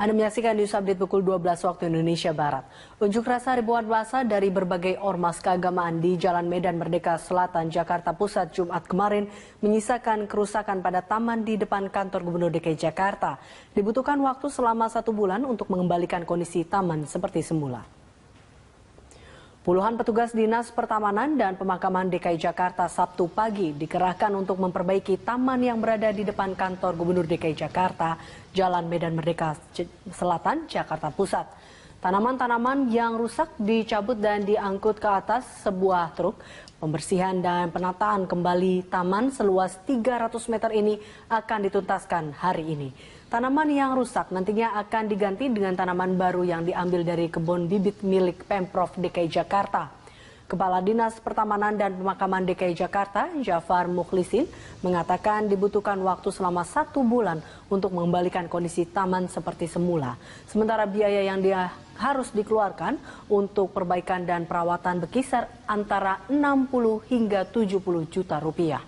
Anda menyaksikan News Update pukul 12 waktu Indonesia Barat. Unjuk rasa ribuan massa dari berbagai ormas keagamaan di Jalan Medan Merdeka Selatan, Jakarta Pusat Jumat kemarin menyisakan kerusakan pada taman di depan kantor Gubernur DKI Jakarta. Dibutuhkan waktu selama 1 bulan untuk mengembalikan kondisi taman seperti semula. Puluhan petugas Dinas Pertamanan dan Pemakaman DKI Jakarta Sabtu pagi dikerahkan untuk memperbaiki taman yang berada di depan kantor Gubernur DKI Jakarta, Jalan Medan Merdeka Selatan, Jakarta Pusat. Tanaman-tanaman yang rusak dicabut dan diangkut ke atas sebuah truk. Pembersihan dan penataan kembali taman seluas 300 meter ini akan dituntaskan hari ini. Tanaman yang rusak nantinya akan diganti dengan tanaman baru yang diambil dari kebun bibit milik Pemprov DKI Jakarta. Kepala Dinas Pertamanan dan Pemakaman DKI Jakarta, Jafar Mukhlisin, mengatakan dibutuhkan waktu selama 1 bulan untuk mengembalikan kondisi taman seperti semula. Sementara biaya yang dia harus dikeluarkan untuk perbaikan dan perawatan berkisar antara 60 hingga 70 juta rupiah.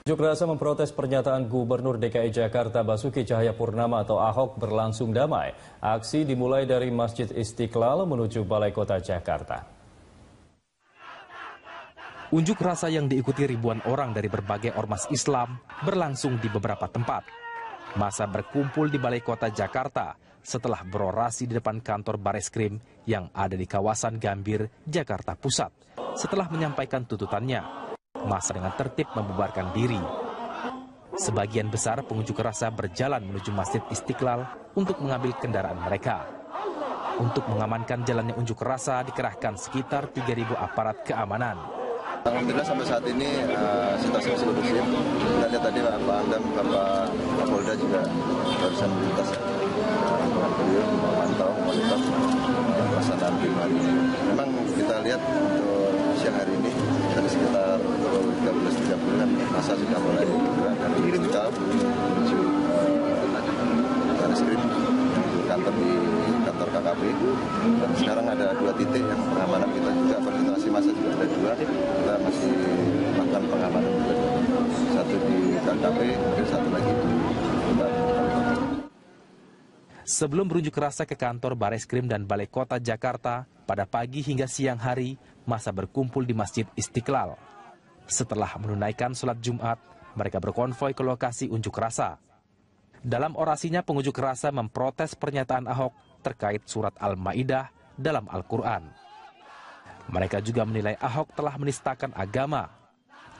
Unjuk rasa memprotes pernyataan Gubernur DKI Jakarta Basuki Cahayapurnama atau Ahok berlangsung damai. Aksi dimulai dari Masjid Istiqlal menuju Balai Kota Jakarta. Unjuk rasa yang diikuti ribuan orang dari berbagai ormas Islam berlangsung di beberapa tempat. Massa berkumpul di Balai Kota Jakarta setelah berorasi di depan kantor Bareskrim yang ada di kawasan Gambir, Jakarta Pusat. Setelah menyampaikan tuntutannya, massa dengan tertib membubarkan diri. Sebagian besar pengunjuk rasa berjalan menuju Masjid Istiqlal untuk mengambil kendaraan mereka. Untuk mengamankan jalannya unjuk rasa dikerahkan sekitar 3.000 aparat keamanan. Alhamdulillah sampai saat ini situasi masih kondusif. Kita lihat tadi Pak Pangdam, Bapak Kapolda juga barusan melintas. Beliau memantau, memonitor pelaksanaan hari ini. Memang kita lihat untuk siang hari ini dari sekitar 13.30 kan masa sudah mulai bergerak dari Istiqlal menuju Bareskrim, kantor di kantor KKP. Dan sekarang ada 2 titik yang pengamanan kita juga konsentrasi massa juga ada 2. Kita masih melakukan pengamanan juga. Satu di KKP, kemudian satu lagi di Sebelum berunjuk rasa ke kantor Bareskrim dan Balai Kota Jakarta, pada pagi hingga siang hari, massa berkumpul di Masjid Istiqlal. Setelah menunaikan sholat Jumat, mereka berkonvoi ke lokasi unjuk rasa. Dalam orasinya, pengunjuk rasa memprotes pernyataan Ahok terkait surat Al-Maidah dalam Al-Quran. Mereka juga menilai Ahok telah menistakan agama.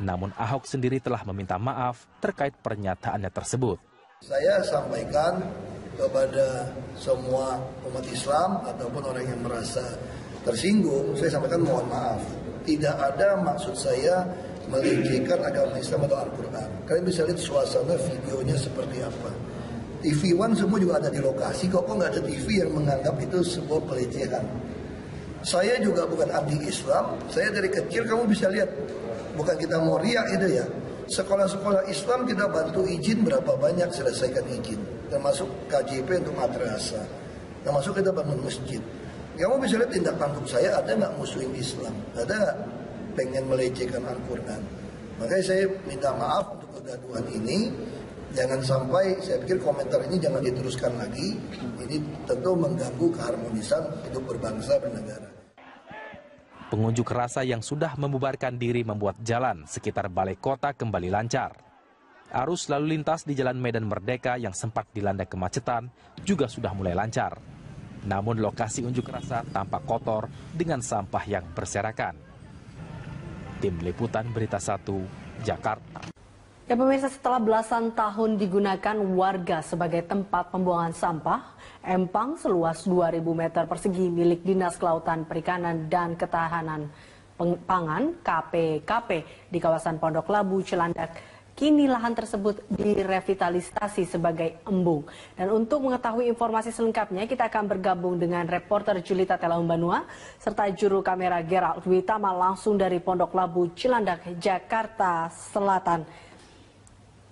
Namun Ahok sendiri telah meminta maaf terkait pernyataannya tersebut. Saya sampaikan kepada semua umat Islam ataupun orang yang merasa tersinggung, saya sampaikan mohon maaf. Tidak ada maksud saya melecehkan agama Islam atau Al-Quran. Kalian bisa lihat suasana videonya seperti apa. TV One semua juga ada di lokasi, kok nggak ada TV yang menganggap itu sebuah pelecehan. Saya juga bukan anti Islam, saya dari kecil kamu bisa lihat, bukan kita mau riak itu ya. Sekolah-sekolah Islam kita bantu izin berapa banyak selesaikan izin, termasuk KJP untuk madrasah, termasuk kita bangun masjid. Kamu bisa lihat tindak tanduk saya ada nggak musuhin Islam, ada nggak pengen melecehkan Al-Quran. Makanya saya minta maaf untuk kegaduhan ini. Jangan sampai, saya pikir komentar ini jangan diteruskan lagi. Ini tentu mengganggu keharmonisan hidup berbangsa bernegara. Pengunjuk rasa yang sudah membubarkan diri membuat jalan sekitar Balai Kota kembali lancar. Arus lalu lintas di Jalan Medan Merdeka yang sempat dilanda kemacetan juga sudah mulai lancar. Namun lokasi unjuk rasa tampak kotor dengan sampah yang berserakan. Tim Liputan Berita 1, Jakarta. Ya pemirsa, setelah belasan tahun digunakan warga sebagai tempat pembuangan sampah, empang seluas 2.000 meter persegi milik Dinas Kelautan Perikanan dan Ketahanan Pangan KPKP di kawasan Pondok Labu, Cilandak, kini lahan tersebut direvitalisasi sebagai embung. Dan untuk mengetahui informasi selengkapnya, kita akan bergabung dengan reporter Julita Telaumbanua serta juru kamera Gerald Witama langsung dari Pondok Labu, Cilandak, Jakarta Selatan.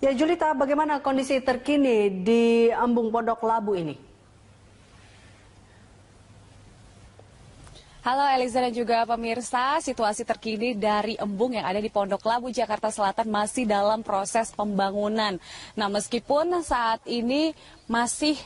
Ya Julita, bagaimana kondisi terkini di embung Pondok Labu ini? Halo Eliza dan juga pemirsa, situasi terkini dari embung yang ada di Pondok Labu, Jakarta Selatan masih dalam proses pembangunan. Nah, meskipun saat ini masih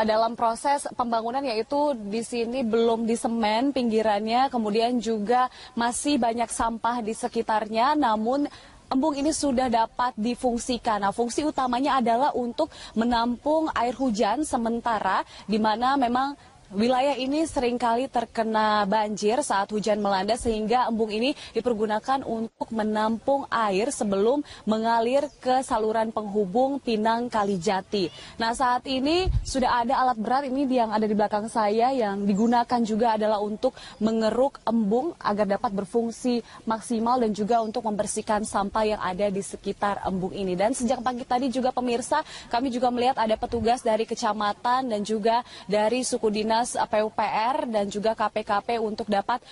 dalam proses pembangunan, yaitu di sini belum disemen pinggirannya, kemudian juga masih banyak sampah di sekitarnya, namun embung ini sudah dapat difungsikan. Nah, fungsi utamanya adalah untuk menampung air hujan sementara, di mana memang wilayah ini seringkali terkena banjir saat hujan melanda, sehingga embung ini dipergunakan untuk menampung air sebelum mengalir ke saluran penghubung Pinang Kalijati. Nah, saat ini sudah ada alat berat ini yang ada di belakang saya yang digunakan juga adalah untuk mengeruk embung agar dapat berfungsi maksimal dan juga untuk membersihkan sampah yang ada di sekitar embung ini. Dan sejak pagi tadi juga pemirsa, kami juga melihat ada petugas dari kecamatan dan juga dari suku dinas PUPR dan juga KPKP untuk dapat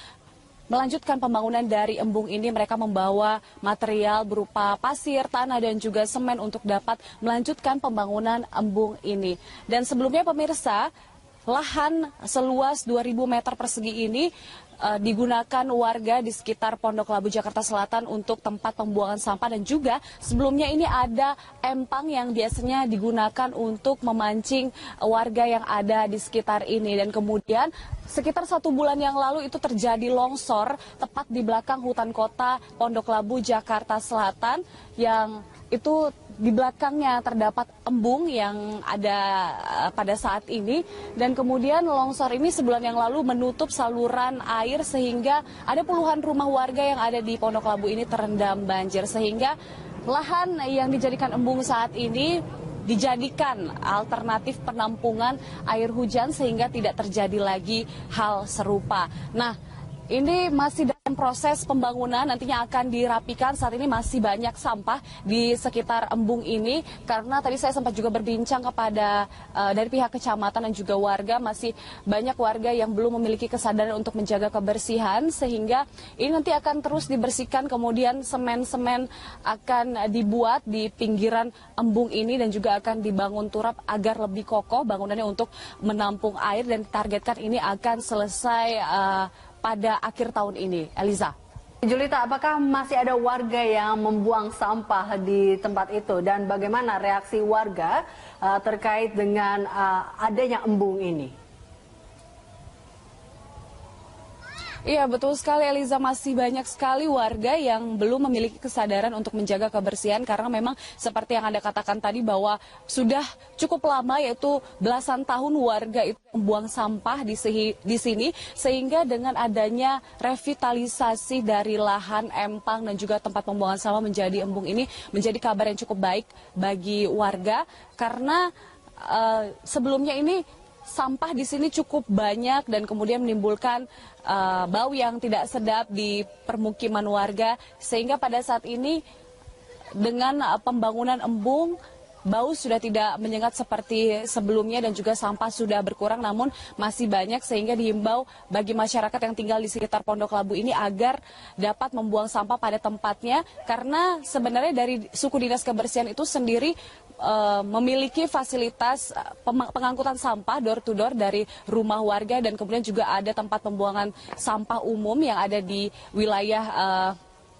melanjutkan pembangunan dari embung ini. Mereka membawa material berupa pasir, tanah dan juga semen untuk dapat melanjutkan pembangunan embung ini. Dan sebelumnya pemirsa, lahan seluas 2.000 meter persegi ini digunakan warga di sekitar Pondok Labu, Jakarta Selatan untuk tempat pembuangan sampah, dan juga sebelumnya ini ada empang yang biasanya digunakan untuk memancing warga yang ada di sekitar ini. Dan kemudian sekitar 1 bulan yang lalu itu terjadi longsor tepat di belakang hutan kota Pondok Labu, Jakarta Selatan, yang itu di belakangnya terdapat embung yang ada pada saat ini, dan kemudian longsor ini sebulan yang lalu menutup saluran air sehingga ada puluhan rumah warga yang ada di Pondok Labu ini terendam banjir, sehingga lahan yang dijadikan embung saat ini dijadikan alternatif penampungan air hujan sehingga tidak terjadi lagi hal serupa. Nah, ini masih dalam proses pembangunan, nantinya akan dirapikan. Saat ini masih banyak sampah di sekitar embung ini, karena tadi saya sempat juga berbincang kepada dari pihak kecamatan dan juga warga, masih banyak warga yang belum memiliki kesadaran untuk menjaga kebersihan, sehingga ini nanti akan terus dibersihkan, kemudian semen-semen akan dibuat di pinggiran embung ini dan juga akan dibangun turap agar lebih kokoh bangunannya untuk menampung air, dan ditargetkan ini akan selesai pada akhir tahun ini. Eliza. Julita, apakah masih ada warga yang membuang sampah di tempat itu, dan bagaimana reaksi warga terkait dengan adanya embung ini? Iya, betul sekali Eliza, masih banyak sekali warga yang belum memiliki kesadaran untuk menjaga kebersihan, karena memang seperti yang Anda katakan tadi bahwa sudah cukup lama, yaitu belasan tahun warga itu membuang sampah di sini, sehingga dengan adanya revitalisasi dari lahan empang dan juga tempat pembuangan sampah menjadi embung ini menjadi kabar yang cukup baik bagi warga, karena sebelumnya ini sampah di sini cukup banyak dan kemudian menimbulkan bau yang tidak sedap di permukiman warga, sehingga pada saat ini dengan pembangunan embung, bau sudah tidak menyengat seperti sebelumnya dan juga sampah sudah berkurang, namun masih banyak, sehingga dihimbau bagi masyarakat yang tinggal di sekitar Pondok Labu ini agar dapat membuang sampah pada tempatnya, karena sebenarnya dari suku dinas kebersihan itu sendiri memiliki fasilitas pengangkutan sampah door to door dari rumah warga, dan kemudian juga ada tempat pembuangan sampah umum yang ada di wilayah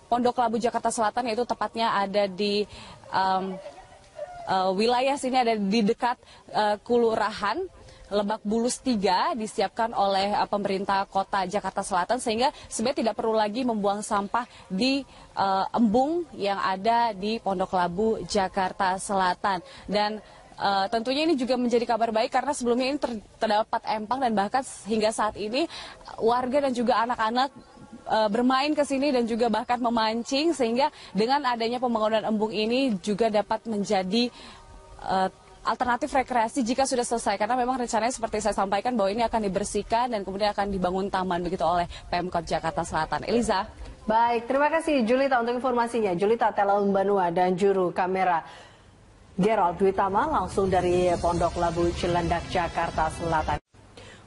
Pondok Labu, Jakarta Selatan, yaitu tepatnya ada di wilayah sini, ada di dekat Kelurahan Lebak Bulus 3, disiapkan oleh pemerintah kota Jakarta Selatan, sehingga sebenarnya tidak perlu lagi membuang sampah di embung yang ada di Pondok Labu, Jakarta Selatan. Dan tentunya ini juga menjadi kabar baik, karena sebelumnya ini terdapat empang, dan bahkan hingga saat ini warga dan juga anak-anak bermain ke sini dan juga bahkan memancing, sehingga dengan adanya pembangunan embung ini juga dapat menjadi alternatif rekreasi jika sudah selesai, karena memang rencananya seperti saya sampaikan bahwa ini akan dibersihkan dan kemudian akan dibangun taman begitu oleh Pemkot Jakarta Selatan. Eliza. Baik, terima kasih Julita untuk informasinya. Julita Telalumbanua dan juru kamera Gerald Dwitama langsung dari Pondok Labu, Cilandak, Jakarta Selatan.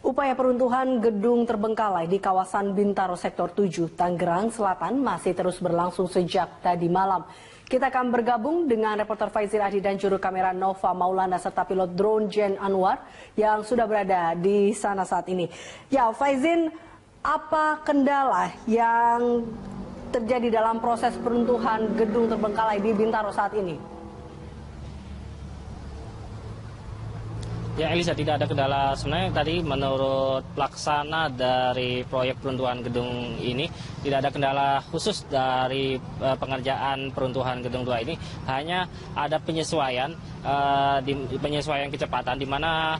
Upaya peruntuhan gedung terbengkalai di kawasan Bintaro Sektor 7, Tangerang Selatan masih terus berlangsung sejak tadi malam. Kita akan bergabung dengan reporter Faizin Adi dan juru kamera Nova Maulana serta pilot drone Jen Anwar yang sudah berada di sana saat ini. Ya, Faizin, Apa kendala yang terjadi dalam proses peruntuhan gedung terbengkalai di Bintaro saat ini? Ya Elisa, tidak ada kendala. Sebenarnya tadi menurut pelaksana dari proyek peruntuhan gedung ini tidak ada kendala khusus dari pengerjaan peruntuhan gedung 2 ini. Hanya ada penyesuaian penyesuaian kecepatan di mana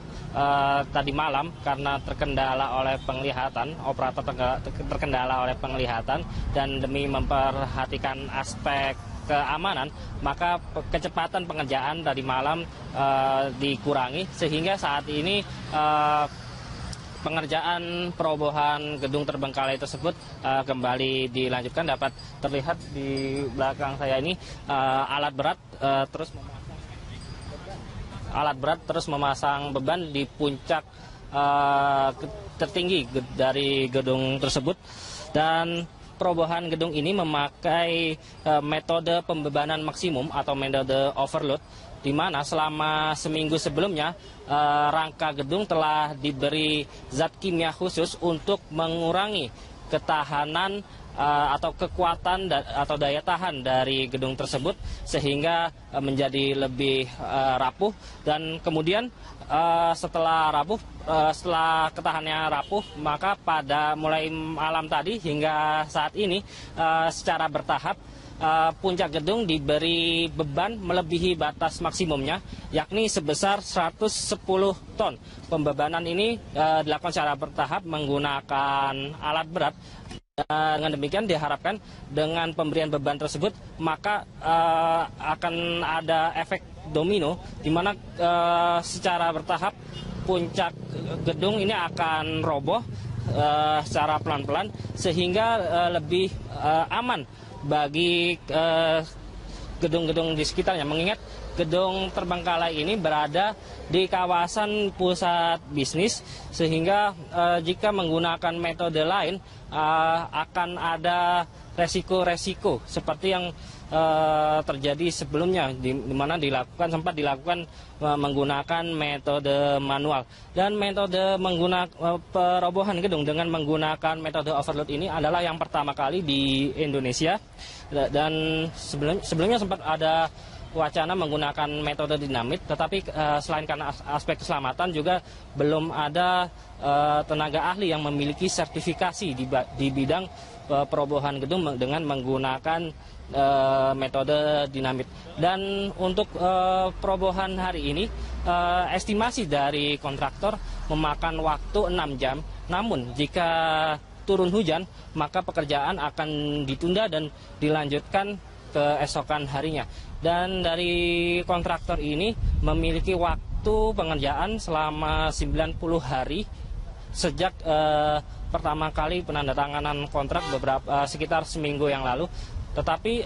tadi malam karena terkendala oleh penglihatan, operator terkendala oleh penglihatan, dan demi memperhatikan aspek keamanan, maka kecepatan pengerjaan tadi malam dikurangi sehingga saat ini pengerjaan perobohan gedung terbengkalai tersebut kembali dilanjutkan. Dapat terlihat di belakang saya ini alat berat terus memasang beban di puncak tertinggi dari gedung tersebut, dan perobohan gedung ini memakai metode pembebanan maksimum atau metode overload, di mana selama seminggu sebelumnya rangka gedung telah diberi zat kimia khusus untuk mengurangi ketahanan atau kekuatan atau daya tahan dari gedung tersebut sehingga menjadi lebih rapuh, dan kemudian setelah ketahanannya rapuh, maka pada mulai malam tadi hingga saat ini secara bertahap puncak gedung diberi beban melebihi batas maksimumnya, yakni sebesar 110 ton. Pembebanan ini dilakukan secara bertahap menggunakan alat berat. Dengan demikian diharapkan dengan pemberian beban tersebut maka akan ada efek domino, di mana secara bertahap puncak gedung ini akan roboh secara pelan-pelan sehingga lebih aman bagi gedung-gedung di sekitarnya, mengingat gedung terbengkalai ini berada di kawasan pusat bisnis, sehingga jika menggunakan metode lain akan ada resiko-resiko seperti yang terjadi sebelumnya, di mana sempat dilakukan menggunakan metode manual, dan metode menggunakan perobohan gedung dengan menggunakan metode overload ini adalah yang pertama kali di Indonesia, dan sebelumnya sempat ada wacana menggunakan metode dinamit, tetapi selain karena aspek keselamatan juga belum ada tenaga ahli yang memiliki sertifikasi di bidang perobohan gedung dengan menggunakan metode dinamit. Dan untuk perobohan hari ini estimasi dari kontraktor memakan waktu 6 jam, namun jika turun hujan maka pekerjaan akan ditunda dan dilanjutkan keesokan harinya. Dan dari kontraktor ini memiliki waktu pengerjaan selama 90 hari sejak pertama kali penandatanganan kontrak sekitar seminggu yang lalu. Tetapi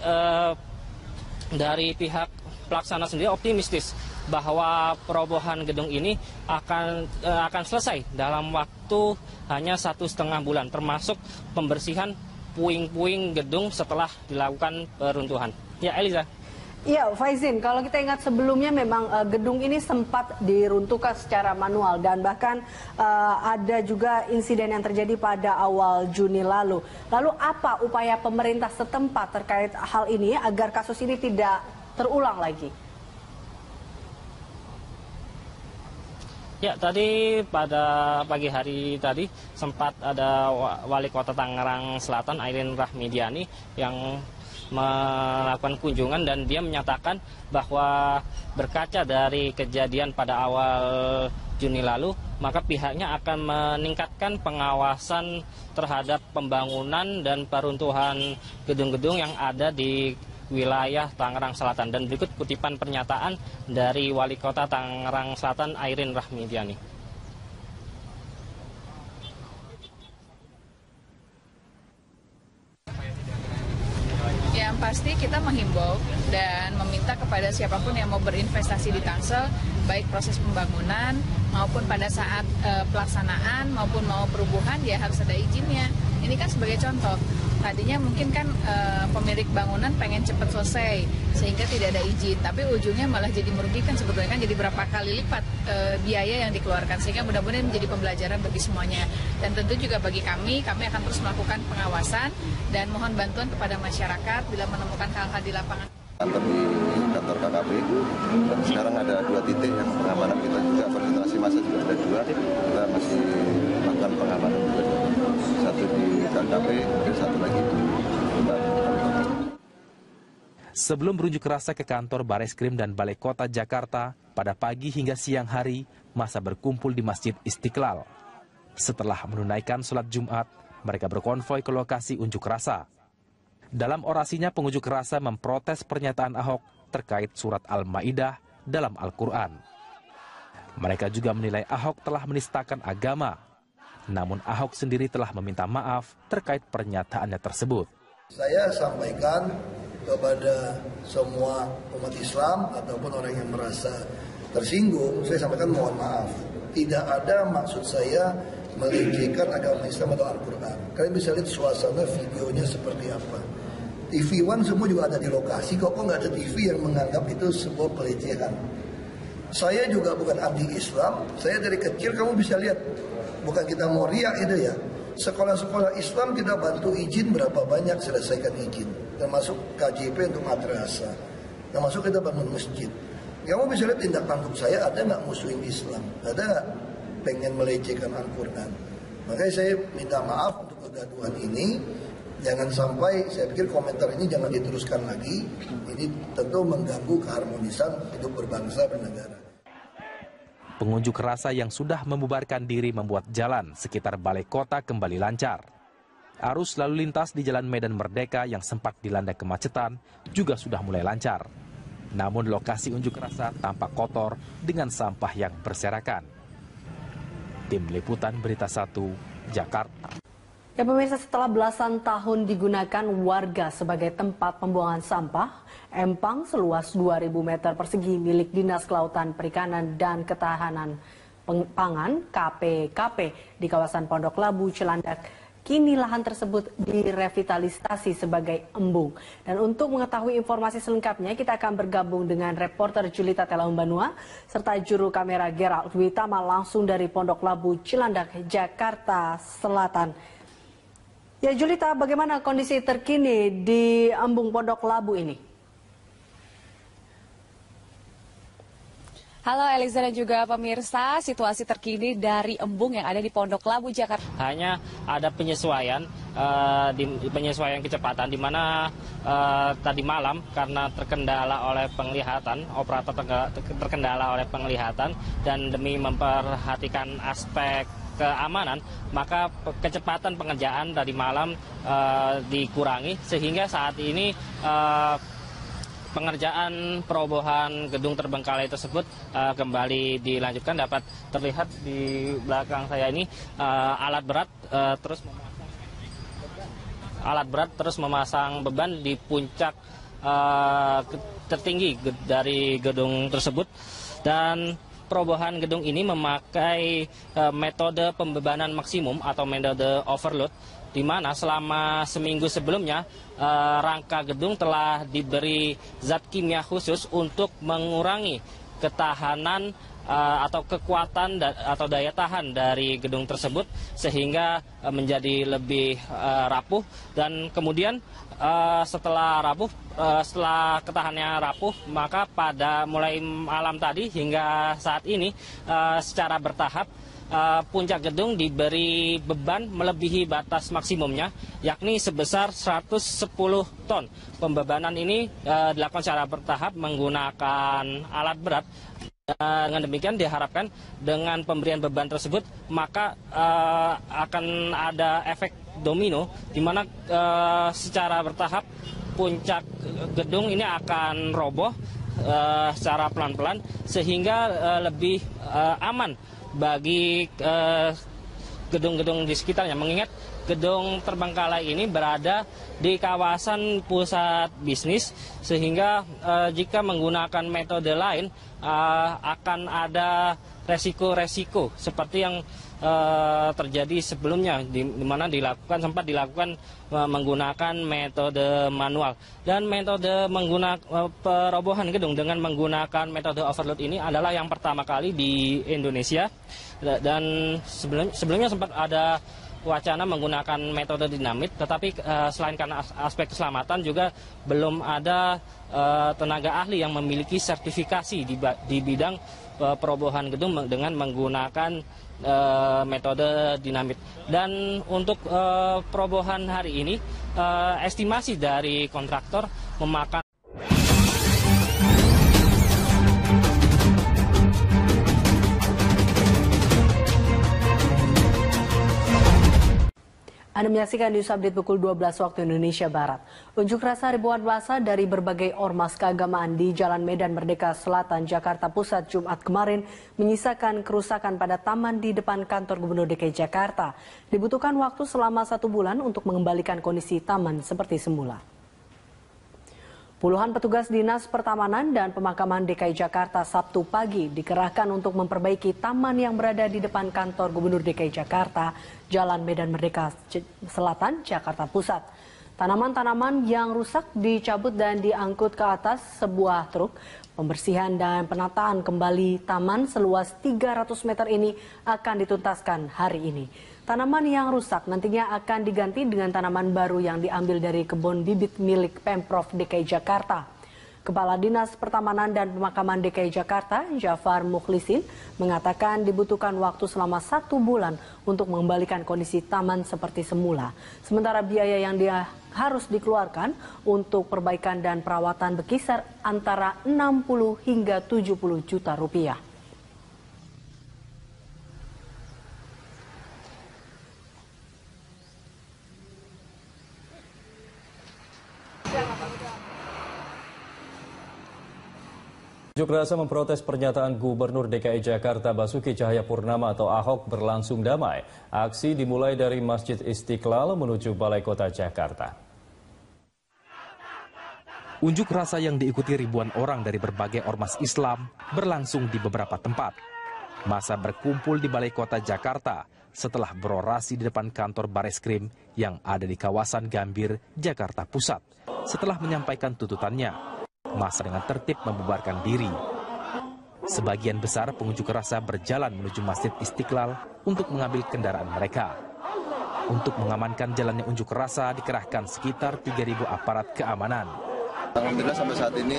dari pihak pelaksana sendiri optimistis bahwa perobohan gedung ini akan selesai dalam waktu hanya 1,5 bulan, termasuk pembersihan puing-puing gedung setelah dilakukan peruntuhan. Ya, Eliza. Ya, Faizin, kalau kita ingat sebelumnya memang gedung ini sempat diruntuhkan secara manual, dan bahkan ada juga insiden yang terjadi pada awal Juni lalu. Lalu apa upaya pemerintah setempat terkait hal ini agar kasus ini tidak terulang lagi? Ya, tadi pada pagi hari tadi sempat ada Wali Kota Tangerang Selatan, Airin Rahmidiani, yang melakukan kunjungan, dan dia menyatakan bahwa berkaca dari kejadian pada awal Juni lalu, maka pihaknya akan meningkatkan pengawasan terhadap pembangunan dan peruntuhan gedung-gedung yang ada di wilayah Tangerang Selatan. Dan berikut kutipan pernyataan dari Wali Kota Tangerang Selatan, Airin Rahmidiani. Yang pasti kita menghimbau dan meminta kepada siapapun yang mau berinvestasi di Tangsel, baik proses pembangunan maupun pada saat pelaksanaan maupun mau perubuhan, ya harus ada izinnya. Ini kan sebagai contoh, Tadinya mungkin kan pemilik bangunan pengen cepat selesai sehingga tidak ada izin, tapi ujungnya malah jadi merugikan sebetulnya kan, jadi berapa kali lipat biaya yang dikeluarkan, sehingga mudah-mudahan menjadi pembelajaran bagi semuanya. Dan tentu juga bagi kami akan terus melakukan pengawasan dan mohon bantuan kepada masyarakat bila menemukan hal-hal di lapangan. Di kantor KKP, dan sekarang ada 2 titik yang pengamanan kita juga, konsentrasi massa juga ada 2, kita masih melakukan pengamanan juga. Satu di KKP, dan satu lagi di Sebelum berunjuk rasa ke kantor Bareskrim dan Balai Kota Jakarta, pada pagi hingga siang hari, massa berkumpul di Masjid Istiqlal. Setelah menunaikan sholat Jumat, mereka berkonvoi ke lokasi unjuk rasa. Dalam orasinya, pengunjuk rasa memprotes pernyataan Ahok terkait surat Al-Maidah dalam Al-Quran. Mereka juga menilai Ahok telah menistakan agama. Namun Ahok sendiri telah meminta maaf terkait pernyataannya tersebut. Saya sampaikan kepada semua umat Islam ataupun orang yang merasa tersinggung, saya sampaikan mohon maaf. Tidak ada maksud saya melecehkan agama Islam atau Al-Quran. Kalian bisa lihat suasana videonya seperti apa. TV One semua juga ada di lokasi, kok nggak ada TV yang menganggap itu sebuah pelecehan. Saya juga bukan anti Islam, saya dari kecil kamu bisa lihat, bukan kita mau riak itu ya. Sekolah-sekolah Islam kita bantu izin berapa banyak selesaikan izin, termasuk KJP untuk madrasah, termasuk kita bangun masjid. Kamu bisa lihat tindak tanduk saya, ada nggak musuhin Islam, ada nggak pengen melecehkan Al-Quran. Makanya saya minta maaf untuk kegaduhan ini. Jangan sampai, saya pikir komentar ini jangan diteruskan lagi. Ini tentu mengganggu keharmonisan hidup berbangsa bernegara. Pengunjuk rasa yang sudah membubarkan diri membuat jalan sekitar Balai Kota kembali lancar. Arus lalu lintas di Jalan Medan Merdeka yang sempat dilanda kemacetan juga sudah mulai lancar. Namun lokasi unjuk rasa tampak kotor dengan sampah yang berserakan. Tim Liputan Berita 1, Jakarta. Ya pemirsa, setelah belasan tahun digunakan warga sebagai tempat pembuangan sampah, empang seluas 2.000 meter persegi milik Dinas Kelautan Perikanan dan Ketahanan Pangan (KPKP) di kawasan Pondok Labu, Cilandak, kini lahan tersebut direvitalisasi sebagai embung. Dan untuk mengetahui informasi selengkapnya, kita akan bergabung dengan reporter Julita Telaumbanua serta juru kamera Gerald Witama langsung dari Pondok Labu, Cilandak, Jakarta Selatan. Ya Julita, bagaimana kondisi terkini di embung Pondok Labu ini? Halo Eliza dan juga pemirsa, situasi terkini dari embung yang ada di Pondok Labu, Jakarta. Hanya ada penyesuaian penyesuaian kecepatan di mana tadi malam karena terkendala oleh penglihatan, operator terkendala oleh penglihatan dan demi memperhatikan aspek keamanan, maka kecepatan pengerjaan tadi malam dikurangi sehingga saat ini pengerjaan perobohan gedung terbengkalai tersebut kembali dilanjutkan. Dapat terlihat di belakang saya ini alat berat terus memasang beban di puncak tertinggi dari gedung tersebut, dan perobohan gedung ini memakai metode pembebanan maksimum atau metode overload, di mana selama seminggu sebelumnya rangka gedung telah diberi zat kimia khusus untuk mengurangi ketahanan atau kekuatan atau daya tahan dari gedung tersebut sehingga menjadi lebih rapuh, dan kemudian setelah ketahanannya rapuh, maka pada mulai malam tadi hingga saat ini secara bertahap puncak gedung diberi beban melebihi batas maksimumnya, yakni sebesar 110 ton. Pembebanan ini dilakukan secara bertahap menggunakan alat berat. Dengan demikian diharapkan dengan pemberian beban tersebut maka akan ada efek domino, di mana secara bertahap puncak gedung ini akan roboh secara pelan-pelan sehingga lebih aman bagi gedung-gedung di sekitarnya, mengingat gedung terbengkalai ini berada di kawasan pusat bisnis, sehingga jika menggunakan metode lain akan ada resiko-resiko seperti yang terjadi sebelumnya, di mana sempat dilakukan menggunakan metode manual. Dan metode perobohan gedung dengan menggunakan metode overload ini adalah yang pertama kali di Indonesia. Dan sebelumnya sempat ada wacana menggunakan metode dinamit, tetapi selain karena aspek keselamatan juga belum ada tenaga ahli yang memiliki sertifikasi di bidang perobohan gedung dengan menggunakan metode dinamit. Dan untuk perobohan hari ini, estimasi dari kontraktor memakan Anda menyaksikan News Update pukul 12 waktu Indonesia Barat. Unjuk rasa ribuan massa dari berbagai ormas keagamaan di Jalan Medan Merdeka Selatan, Jakarta Pusat Jumat kemarin menyisakan kerusakan pada taman di depan kantor Gubernur DKI Jakarta. Dibutuhkan waktu selama 1 bulan untuk mengembalikan kondisi taman seperti semula. Puluhan petugas Dinas Pertamanan dan Pemakaman DKI Jakarta Sabtu pagi dikerahkan untuk memperbaiki taman yang berada di depan kantor Gubernur DKI Jakarta, Jalan Medan Merdeka Selatan, Jakarta Pusat. Tanaman-tanaman yang rusak dicabut dan diangkut ke atas sebuah truk. Pembersihan dan penataan kembali taman seluas 300 meter ini akan dituntaskan hari ini. Tanaman yang rusak nantinya akan diganti dengan tanaman baru yang diambil dari kebun bibit milik Pemprov DKI Jakarta. Kepala Dinas Pertamanan dan Pemakaman DKI Jakarta, Jafar Mukhlisin, mengatakan dibutuhkan waktu selama 1 bulan untuk mengembalikan kondisi taman seperti semula. Sementara biaya yang harus dikeluarkan untuk perbaikan dan perawatan berkisar antara 60 hingga 70 juta rupiah. Unjuk rasa memprotes pernyataan Gubernur DKI Jakarta Basuki Cahayapurnama atau Ahok berlangsung damai. Aksi dimulai dari Masjid Istiqlal menuju Balai Kota Jakarta. Unjuk rasa yang diikuti ribuan orang dari berbagai ormas Islam berlangsung di beberapa tempat. Massa berkumpul di Balai Kota Jakarta setelah berorasi di depan kantor Bareskrim yang ada di kawasan Gambir, Jakarta Pusat. Setelah menyampaikan tuntutannya, massa dengan tertib membubarkan diri. Sebagian besar pengunjuk rasa berjalan menuju Masjid Istiqlal untuk mengambil kendaraan mereka. Untuk mengamankan jalannya unjuk rasa dikerahkan sekitar 3.000 aparat keamanan. Alhamdulillah sampai saat ini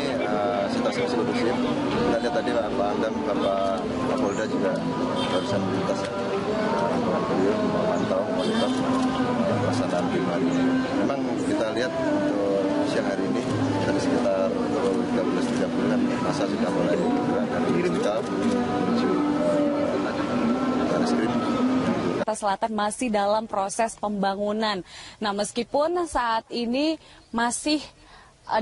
situasi masih kondusif. Kita lihat tadi Pak Pangdam, Bapak Kapolda juga barusan lintas. Beliau memantau, memonitor pelaksanaan hari ini. Memang kita lihat untuk siang hari ini tadi sekitar 13.30 kan masa sudah mulai bergerak dari Istiqlal menuju Bareskrim. Jakarta Selatan masih dalam proses pembangunan. Nah, meskipun saat ini masih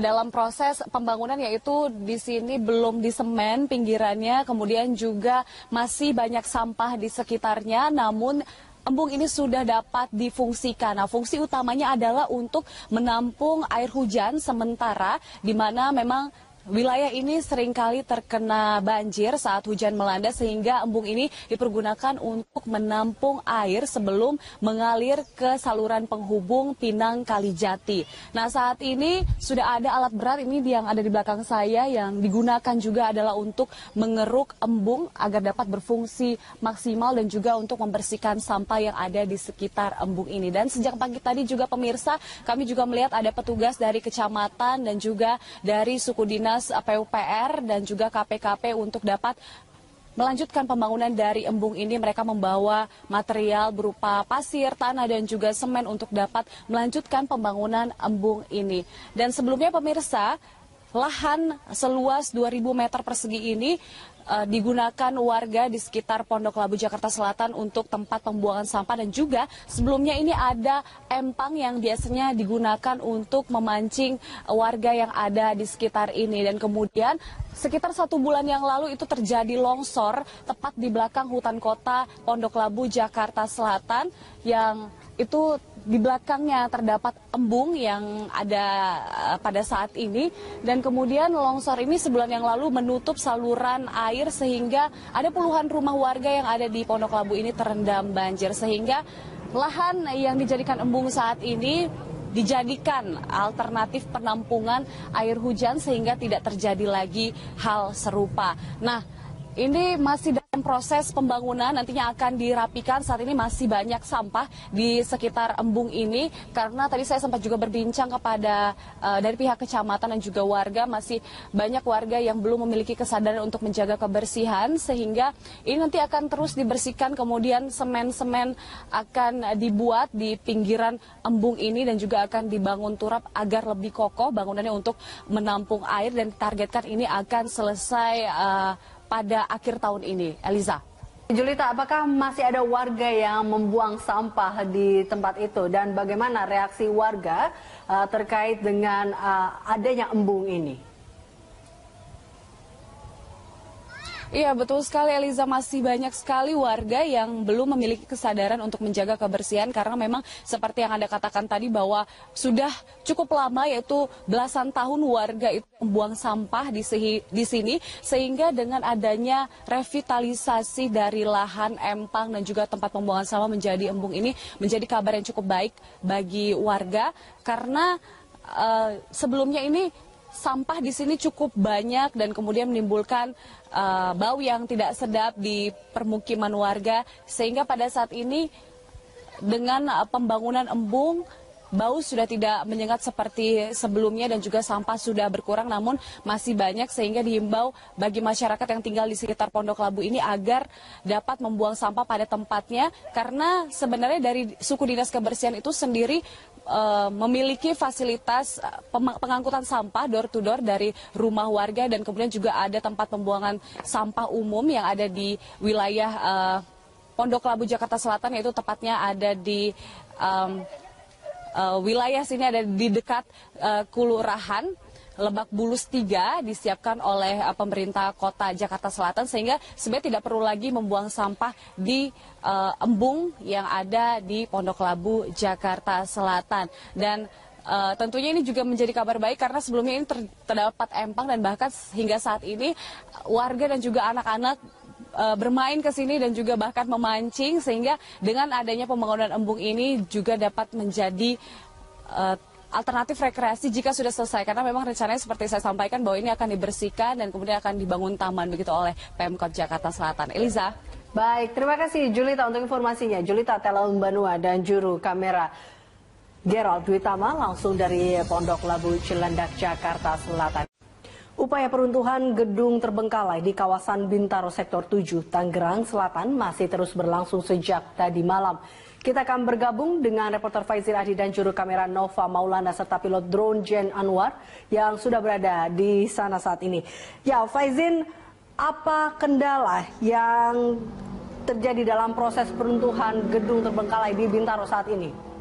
dalam proses pembangunan, yaitu di sini belum disemen pinggirannya, kemudian juga masih banyak sampah di sekitarnya, namun embung ini sudah dapat difungsikan. Nah, fungsi utamanya adalah untuk menampung air hujan sementara, di mana memang wilayah ini seringkali terkena banjir saat hujan melanda, sehingga embung ini dipergunakan untuk menampung air sebelum mengalir ke saluran penghubung Pinang Kalijati. Nah, saat ini sudah ada alat berat ini yang ada di belakang saya yang digunakan juga adalah untuk mengeruk embung agar dapat berfungsi maksimal dan juga untuk membersihkan sampah yang ada di sekitar embung ini. Dan sejak pagi tadi juga pemirsa, kami juga melihat ada petugas dari kecamatan dan juga dari suku dinas PUPR dan juga KPKP untuk dapat melanjutkan pembangunan dari embung ini. Mereka membawa material berupa pasir, tanah dan juga semen untuk dapat melanjutkan pembangunan embung ini. Dan sebelumnya pemirsa, lahan seluas 2.000 meter persegi ini digunakan warga di sekitar Pondok Labu Jakarta Selatan untuk tempat pembuangan sampah, dan juga sebelumnya ini ada empang yang biasanya digunakan untuk memancing warga yang ada di sekitar ini. Dan kemudian sekitar 1 bulan yang lalu itu terjadi longsor tepat di belakang hutan kota Pondok Labu Jakarta Selatan yang itu di belakangnya terdapat embung yang ada pada saat ini, dan kemudian longsor ini sebulan yang lalu menutup saluran air sehingga ada puluhan rumah warga yang ada di Pondok Labu ini terendam banjir, sehingga lahan yang dijadikan embung saat ini dijadikan alternatif penampungan air hujan sehingga tidak terjadi lagi hal serupa. Nah, ini masih dalam proses pembangunan, nantinya akan dirapikan. Saat ini masih banyak sampah di sekitar embung ini, karena tadi saya sempat juga berbincang kepada dari pihak kecamatan dan juga warga, masih banyak warga yang belum memiliki kesadaran untuk menjaga kebersihan, sehingga ini nanti akan terus dibersihkan, kemudian semen-semen akan dibuat di pinggiran embung ini dan juga akan dibangun turap agar lebih kokoh bangunannya untuk menampung air, dan ditargetkan ini akan selesai pada akhir tahun ini. Eliza. Julita, apakah masih ada warga yang membuang sampah di tempat itu, dan bagaimana reaksi warga terkait dengan adanya embung ini? Iya, betul sekali Eliza, masih banyak sekali warga yang belum memiliki kesadaran untuk menjaga kebersihan, karena memang seperti yang Anda katakan tadi bahwa sudah cukup lama, yaitu belasan tahun warga itu membuang sampah di sini, sehingga dengan adanya revitalisasi dari lahan empang dan juga tempat pembuangan sampah menjadi embung ini menjadi kabar yang cukup baik bagi warga, karena sebelumnya ini sampah di sini cukup banyak dan kemudian menimbulkan bau yang tidak sedap di permukiman warga, sehingga pada saat ini dengan pembangunan embung, bau sudah tidak menyengat seperti sebelumnya dan juga sampah sudah berkurang, namun masih banyak, sehingga dihimbau bagi masyarakat yang tinggal di sekitar Pondok Labu ini agar dapat membuang sampah pada tempatnya, karena sebenarnya dari suku dinas kebersihan itu sendiri memiliki fasilitas pengangkutan sampah door to door dari rumah warga, dan kemudian juga ada tempat pembuangan sampah umum yang ada di wilayah Pondok Labu Jakarta Selatan, yaitu tepatnya ada di wilayah sini, ada di dekat Kelurahan Lebak Bulus 3, disiapkan oleh pemerintah kota Jakarta Selatan, sehingga sebenarnya tidak perlu lagi membuang sampah di embung yang ada di Pondok Labu Jakarta Selatan. Dan tentunya ini juga menjadi kabar baik, karena sebelumnya ini terdapat empang, dan bahkan hingga saat ini warga dan juga anak-anak bermain ke sini dan juga bahkan memancing, sehingga dengan adanya pembangunan embung ini juga dapat menjadi alternatif rekreasi jika sudah selesai, karena memang rencananya seperti saya sampaikan bahwa ini akan dibersihkan dan kemudian akan dibangun taman begitu oleh Pemkot Jakarta Selatan. Eliza. Baik, terima kasih Julita untuk informasinya. Julita Telalumbanua dan juru kamera Gerald Dwitama langsung dari Pondok Labu Cilandak, Jakarta Selatan. Upaya peruntuhan gedung terbengkalai di kawasan Bintaro Sektor 7, Tangerang Selatan masih terus berlangsung sejak tadi malam. Kita akan bergabung dengan reporter Faizin Adi dan juru kamera Nova Maulana serta pilot drone Jen Anwar yang sudah berada di sana saat ini. Ya, Faizin, apa kendala yang terjadi dalam proses peruntuhan gedung terbengkalai di Bintaro saat ini?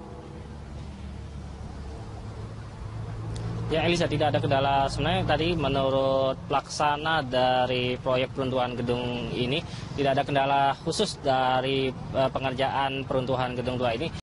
Ya Elisa, tidak ada kendala. Sebenarnya tadi menurut pelaksana dari proyek peruntuhan gedung ini, tidak ada kendala khusus dari pengerjaan peruntuhan gedung 2 ini.